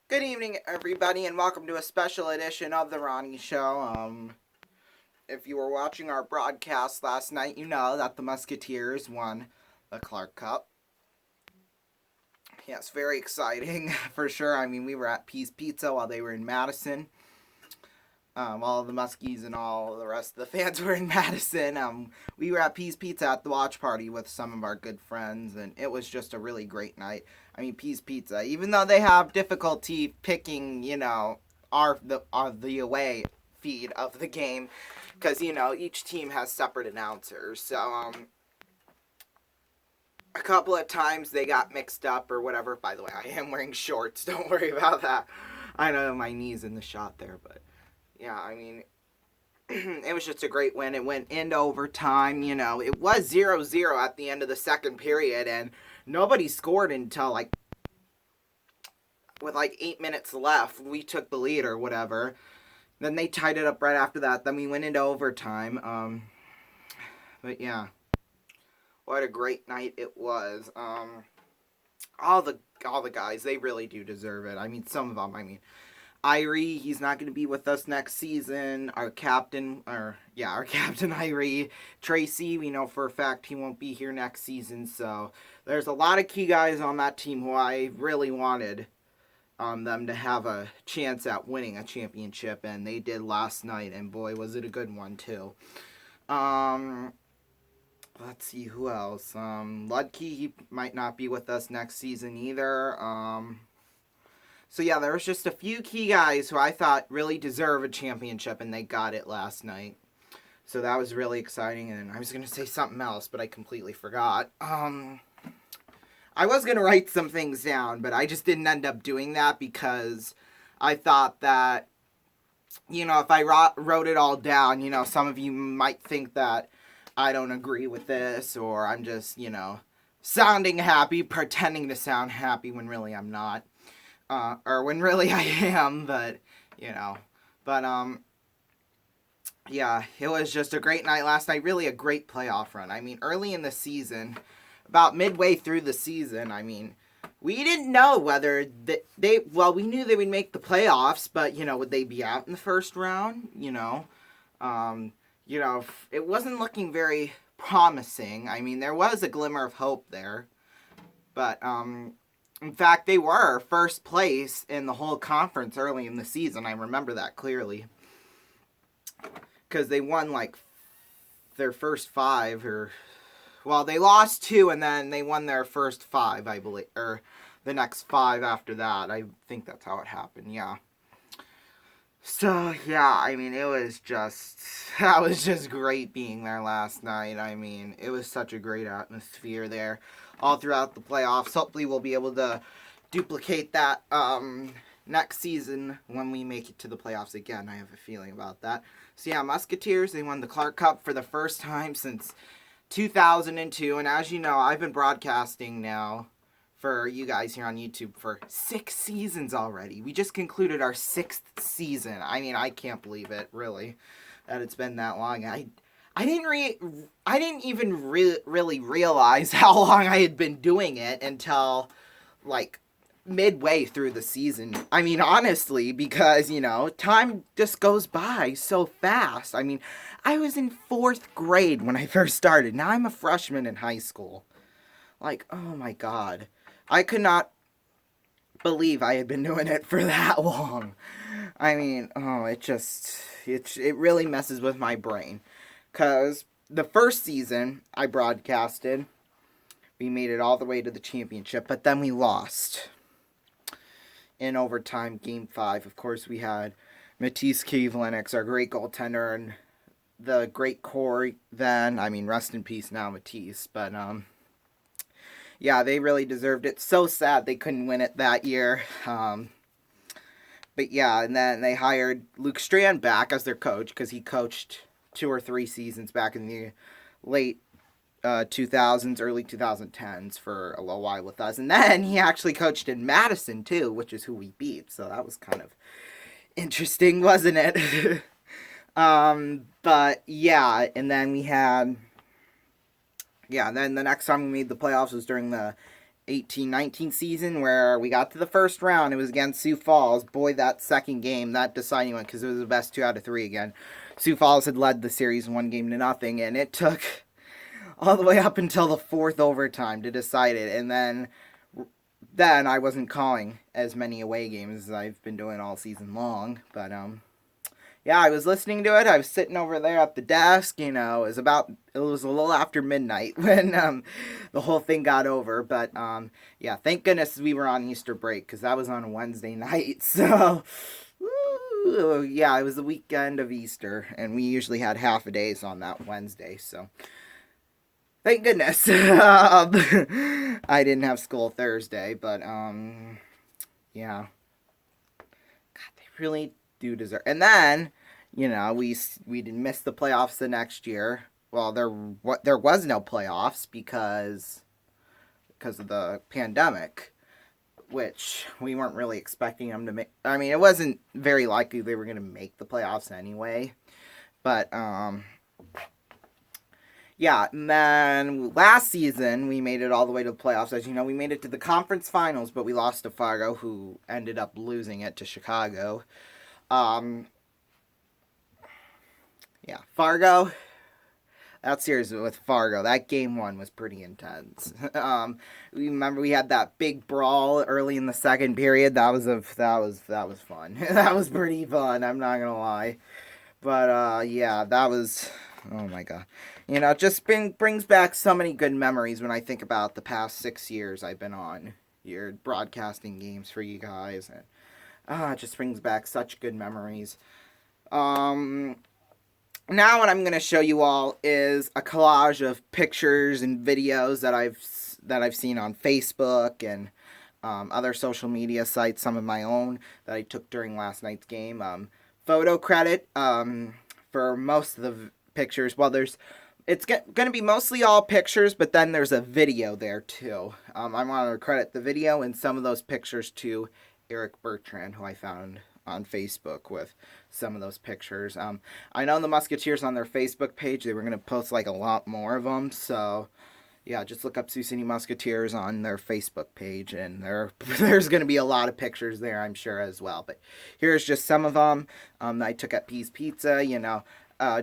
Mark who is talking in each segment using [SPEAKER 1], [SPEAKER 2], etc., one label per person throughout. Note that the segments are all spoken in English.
[SPEAKER 1] Good evening, everybody, and welcome to a special edition of The Ronnie Show. If you were watching our broadcast last night, you know that the Musketeers won the Clark Cup. Yes, very exciting for sure. I mean, we were at Peace Pizza while they were in Madison. All the Muskies and all the rest of the fans were in Madison. We were at Peace Pizza at the watch party with some of our good friends, and it was just a really great night. I mean, Peace Pizza, even though they have difficulty picking, the away feed of the game, because each team has separate announcers. So a couple of times they got mixed up or whatever. By the way, I am wearing shorts. Don't worry about that. I know my knee's in the shot there, but yeah, I mean, it was just a great win. It went into overtime. It was 0-0 at the end of the second period, and nobody scored until with 8 minutes left. We took the lead or whatever. Then they tied it up right after that. Then we went into overtime. But yeah, what a great night it was. All the guys, they really do deserve it. I mean, some of them. I mean, Irie, he's not going to be with us next season. Our captain Irie. Tracy, we know for a fact he won't be here next season. So there's a lot of key guys on that team who I really wanted them to have a chance at winning a championship, and they did last night, and boy, was it a good one too. Let's see who else. Ludke, he might not be with us next season either. So yeah, there was just a few key guys who I thought really deserve a championship, and they got it last night. So that was really exciting, and I was going to say something else, but I completely forgot. I was going to write some things down, but I just didn't end up doing that because I thought that, if I wrote it all down, some of you might think that I don't agree with this, or I'm just, sounding happy, pretending to sound happy when really I'm not. Or when really I am, but, yeah, it was just a great night last night, really a great playoff run. I mean, early in the season, about midway through the season, I mean, we didn't know whether we knew they would make the playoffs, but, would they be out in the first round, it wasn't looking very promising. I mean, there was a glimmer of hope there, but, in fact, they were first place in the whole conference early in the season. I remember that clearly. Because they won, their first five, they lost two, and then they won their first five, I believe. Or the next five after that. I think that's how it happened, yeah. So, yeah, I mean, that was just great being there last night. I mean, it was such a great atmosphere there all throughout the playoffs. Hopefully we'll be able to duplicate that next season when we make it to the playoffs again. I have a feeling about that. So, yeah, Musketeers, they won the Clark Cup for the first time since 2002. And as you know, I've been broadcasting now for you guys here on YouTube for 6 seasons already. We just concluded our 6th season. I mean, I can't believe it, really, that it's been that long. I didn't even really realize how long I had been doing it until midway through the season. I mean, honestly, because time just goes by so fast. I mean, I was in 4th grade when I first started. Now I'm a freshman in high school. Oh my god. I could not believe I had been doing it for that long. I mean, it really messes with my brain. Because the first season I broadcasted, we made it all the way to the championship, but then we lost in overtime, Game 5. Of course, we had Matisse Kivlenix, our great goaltender, and the great Corey then. I mean, rest in peace now, Matisse. But, yeah, they really deserved it. So sad they couldn't win it that year. But yeah, and then they hired Luke Strand back as their coach because he coached 2 or 3 seasons back in the late 2000s, early 2010s for a little while with us. And then he actually coached in Madison too, which is who we beat. So that was kind of interesting, wasn't it? But yeah, and then we had... Yeah, then the next time we made the playoffs was during the 18-19 season where we got to the first round. It was against Sioux Falls. Boy, that second game, that deciding one, because it was the best 2 out of 3 again. Sioux Falls had led the series 1-0, and it took all the way up until the 4th overtime to decide it. And then I wasn't calling as many away games as I've been doing all season long. But yeah, I was listening to it. I was sitting over there at the desk. It was a little after midnight when the whole thing got over. But yeah, thank goodness we were on Easter break, because that was on a Wednesday night. So yeah, it was the weekend of Easter, and we usually had half a days on that Wednesday. So thank goodness I didn't have school Thursday. But yeah, God, they really do deserve. And then we didn't miss the playoffs the next year. Well, there was no playoffs because of the pandemic, which we weren't really expecting them to make. I mean, it wasn't very likely they were going to make the playoffs anyway. But yeah, and then last season we made it all the way to the playoffs. As you know, we made it to the conference finals, but we lost to Fargo, who ended up losing it to Chicago. Yeah, Fargo. That series with Fargo, that game 1 was pretty intense. We remember we had that big brawl early in the second period. That was fun. That was pretty fun. I'm not gonna lie, but yeah, that was. Oh my god, it just brings back so many good memories when I think about the past 6 years I've been on here broadcasting games for you guys, and it just brings back such good memories. Now what I'm going to show you all is a collage of pictures and videos that I've seen on Facebook and other social media sites, some of my own that I took during last night's game. Photo credit for most of the pictures. Well, it's going to be mostly all pictures, but then there's a video there too. I want to credit the video and some of those pictures to Eric Bertrand, who I found on Facebook with some of those pictures. I know the Musketeers on their Facebook page, they were going to post like a lot more of them, so yeah, just look up Sioux City Musketeers on their Facebook page, and there's going to be a lot of pictures there, I'm sure, as well. But here's just some of them that I took at Pea's Pizza.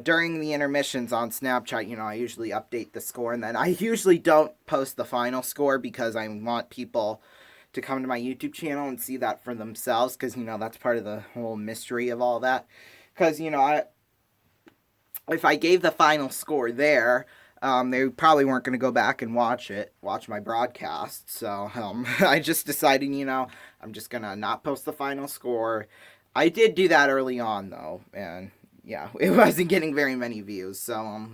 [SPEAKER 1] During the intermissions on Snapchat, I usually update the score, and then I usually don't post the final score because I want people to come to my YouTube channel and see that for themselves, because that's part of the whole mystery of all that. Because if I gave the final score there, they probably weren't going to go back and watch my broadcast. So I just decided, I'm just going to not post the final score. I did do that early on though, and yeah, it wasn't getting very many views, so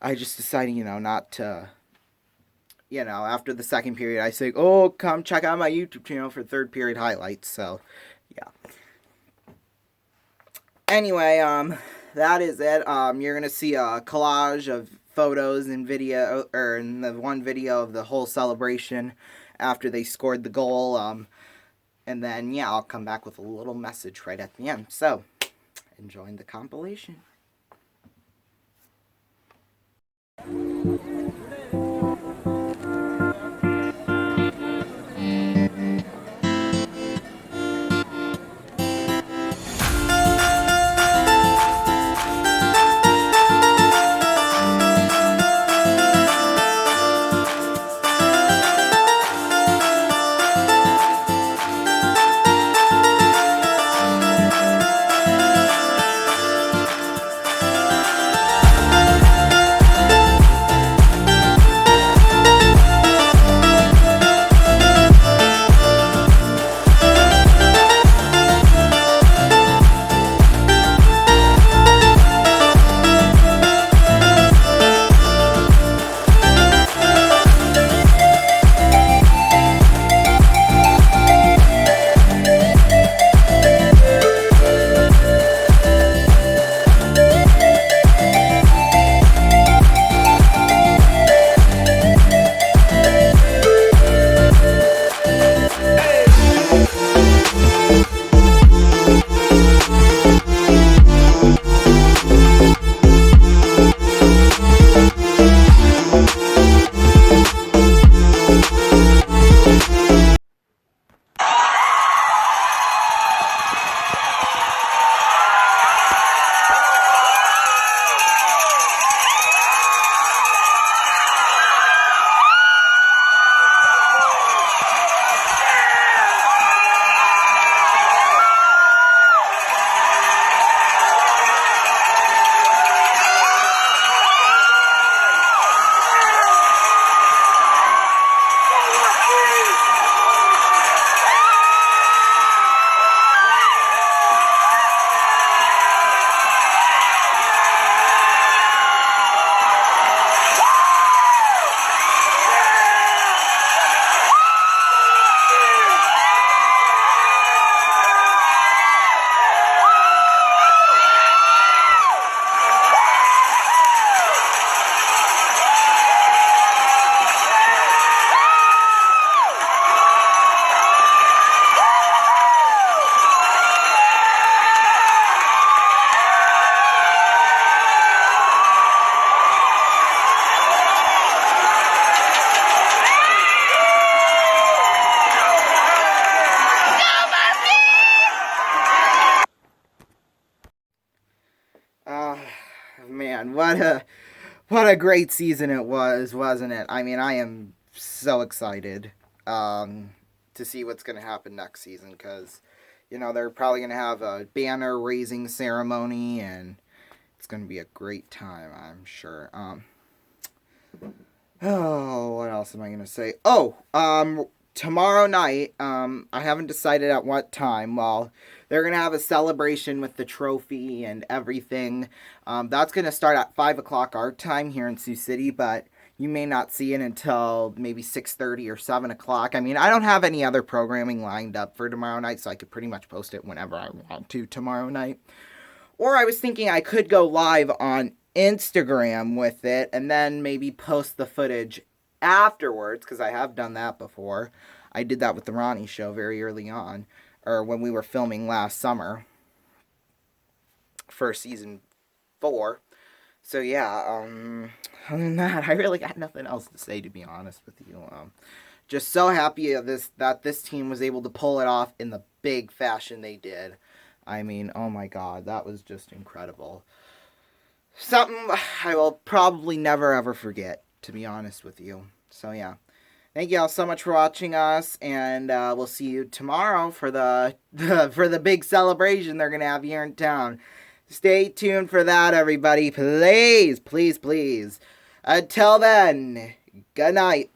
[SPEAKER 1] I just decided, not to. After the second period, I say, oh, come check out my YouTube channel for third period highlights. So, yeah. Anyway, that is it. You're going to see a collage of photos and video, or in the one video of the whole celebration after they scored the goal. And then, yeah, I'll come back with a little message right at the end. So, enjoying the compilation. what a great season it was, wasn't it? I mean, I am so excited to see what's going to happen next season because, they're probably going to have a banner raising ceremony and it's going to be a great time, I'm sure. What else am I going to say? Tomorrow night, I haven't decided at what time. Well, they're going to have a celebration with the trophy and everything. That's going to start at 5 o'clock our time here in Sioux City, but you may not see it until maybe 6:30 or 7 o'clock. I mean, I don't have any other programming lined up for tomorrow night, so I could pretty much post it whenever I want to tomorrow night. Or I was thinking I could go live on Instagram with it and then maybe post the footage afterwards, because I have done that before. I did that with the Ronnie Show very early on, or when we were filming last summer for season 4. So yeah, other than that, I really got nothing else to say, to be honest with you. Just so happy that this team was able to pull it off in the big fashion they did. I mean, oh my God, that was just incredible. Something I will probably never ever forget, to be honest with you. So yeah, thank you all so much for watching us, and we'll see you tomorrow for the for the big celebration they're gonna have here in town. Stay tuned for that, everybody. Please, please, please. Until then, good night.